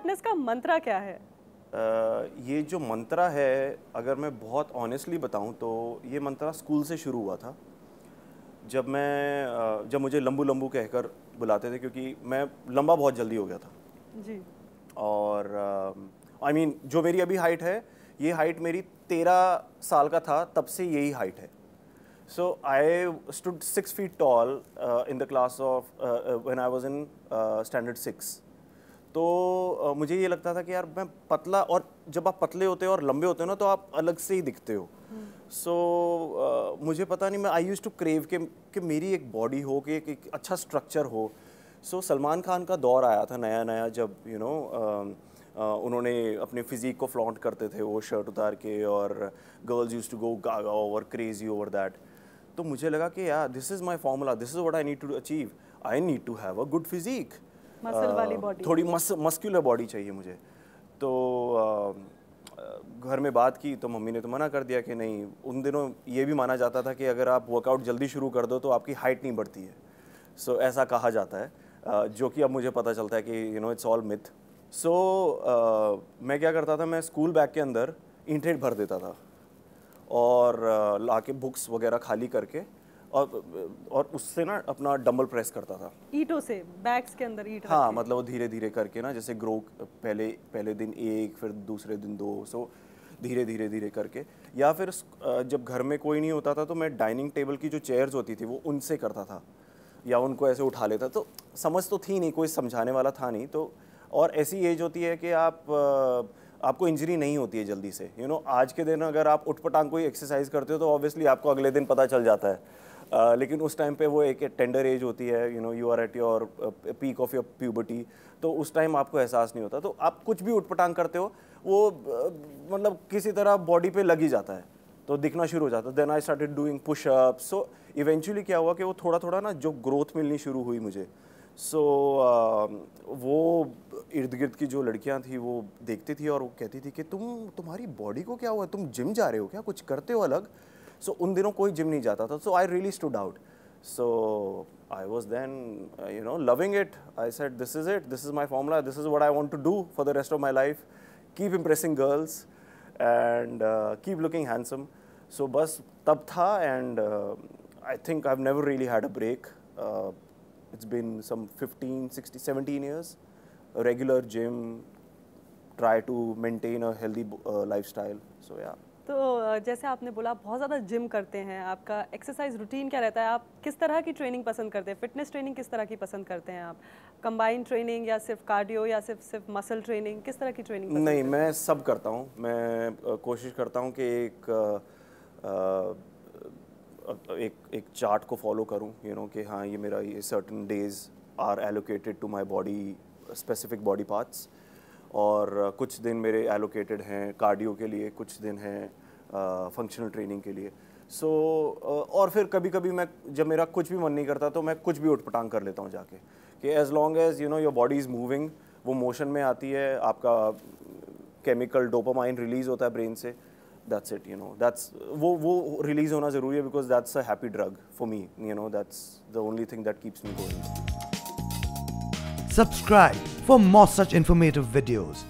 Fitness का मंत्रा क्या है? ये जो मंत्रा है, अगर मैं बहुत ऑनेस्टली बताऊं तो ये मंत्रा स्कूल से शुरू हुआ था। जब मुझे लंबू लंबू कहकर बुलाते थे, क्योंकि मैं लंबा बहुत जल्दी हो गया था। जी। और आई मीन जो मेरी अभी हाइट है, ये हाइट मेरी 13 साल का था तब से यही हाइट है। So I stood 6 feet tall in the class of when I was in standard 6. तो मुझे ये लगता था कि यार मैं पतला, और जब आप पतले होते हो और लंबे होते हो ना तो आप अलग से ही दिखते हो। सो मुझे पता नहीं, मैं आई यूज टू क्रेव कि मेरी एक बॉडी हो, कि एक अच्छा स्ट्रक्चर हो। सो सलमान खान का दौर आया था नया नया, जब उन्होंने अपने फिजिक को फ्लॉन्ट करते थे, वो शर्ट उतार के, और girls use to go gaga over, crazy over that. तो मुझे लगा कि यार this is my formula, this is what I need to achieve. I need to have a good physique, muscle वाली बॉडी, थोड़ी मस्क्यूलर बॉडी चाहिए मुझे। तो घर में बात की तो मम्मी ने तो मना कर दिया कि नहीं। उन दिनों ये भी माना जाता था कि अगर आप वर्कआउट जल्दी शुरू कर दो तो आपकी हाइट नहीं बढ़ती है। सो ऐसा कहा जाता है, जो कि अब मुझे पता चलता है कि इट्स ऑल मिथ। सो मैं क्या करता था, मैं स्कूल बैग के अंदर ईंटें भर देता था और लाके बुक्स वगैरह खाली करके, और उससे ना अपना डंबल प्रेस करता था ईंटों से, बैग्स के अंदर ईंट। हाँ, मतलब वो धीरे धीरे करके ना, जैसे ग्रो, पहले दिन 1, फिर दूसरे दिन 2, सो धीरे धीरे धीरे करके। या फिर जब घर में कोई नहीं होता था तो मैं डाइनिंग टेबल की जो चेयर्स होती थी वो उनसे करता था, या उनको ऐसे उठा लेता। तो समझ तो थी नहीं, कोई समझाने वाला था नहीं। तो और ऐसी एज होती है कि आपको इंजरी नहीं होती है जल्दी से। आज के दिन अगर आप उठपटांग कोई एक्सरसाइज करते हो तो ऑब्वियसली आपको अगले दिन पता चल जाता है। लेकिन उस टाइम पे वो एक टेंडर एज होती है, you are at your peak of your puberty. तो उस टाइम आपको एहसास नहीं होता, तो आप कुछ भी उठपटांग करते हो वो मतलब किसी तरह बॉडी पे लग ही जाता है, तो दिखना शुरू हो जाता है। Then I started doing pushup. So eventually क्या हुआ कि वो थोड़ा थोड़ा ना जो ग्रोथ मिलनी शुरू हुई मुझे। सो वो इर्द गिर्द की जो लड़कियां थी वो देखती थी और वो कहती थी कि तुम्हारी बॉडी को क्या हुआ, तुम जिम जा रहे हो क्या, कुछ करते हो अलग। सो उन दिनों कोई जिम नहीं जाता था, so I really stood out. So I was then loving it. I said this is it, this is my formula, this is what I want to do for the rest of my life. Keep impressing girls and keep looking handsome. So बस तब था, and I think I've never really had a break. It's been some 15, 16, 17 years. A regular gym, try to maintain a healthy lifestyle. So yeah. तो जैसे आपने बोला बहुत ज़्यादा gym करते हैं, आपका एक्सरसाइज रूटीन क्या रहता है? आप किस तरह की ट्रेनिंग पसंद करते हैं? फिटनेस ट्रेनिंग किस तरह की पसंद करते हैं आप? कंबाइंड ट्रेनिंग या सिर्फ कार्डियो या सिर्फ मसल ट्रेनिंग, किस तरह की ट्रेनिंग पसंद नहीं, करते हैं? मैं सब करता हूँ। मैं कोशिश करता हूँ कि एक चार्ट को फॉलो करूँ, कि हाँ ये मेरा ये certain days are allocated to my body, specific body parts, और कुछ दिन मेरे एलोकेटेड हैं कार्डियो के लिए, कुछ दिन हैं फंक्शनल ट्रेनिंग के लिए। सो और फिर कभी कभी मैं, जब मेरा कुछ भी मन नहीं करता तो मैं कुछ भी उठपटांग कर लेता हूँ जाके, कि as long as your body is moving, वो मोशन में आती है, आपका केमिकल डोपामाइन रिलीज होता है ब्रेन से, दैट्स इट। दैट्स वो रिलीज होना ज़रूरी है, because that's a happy drug for me. That's the only thing that keeps me going. Subscribe for more such informative videos.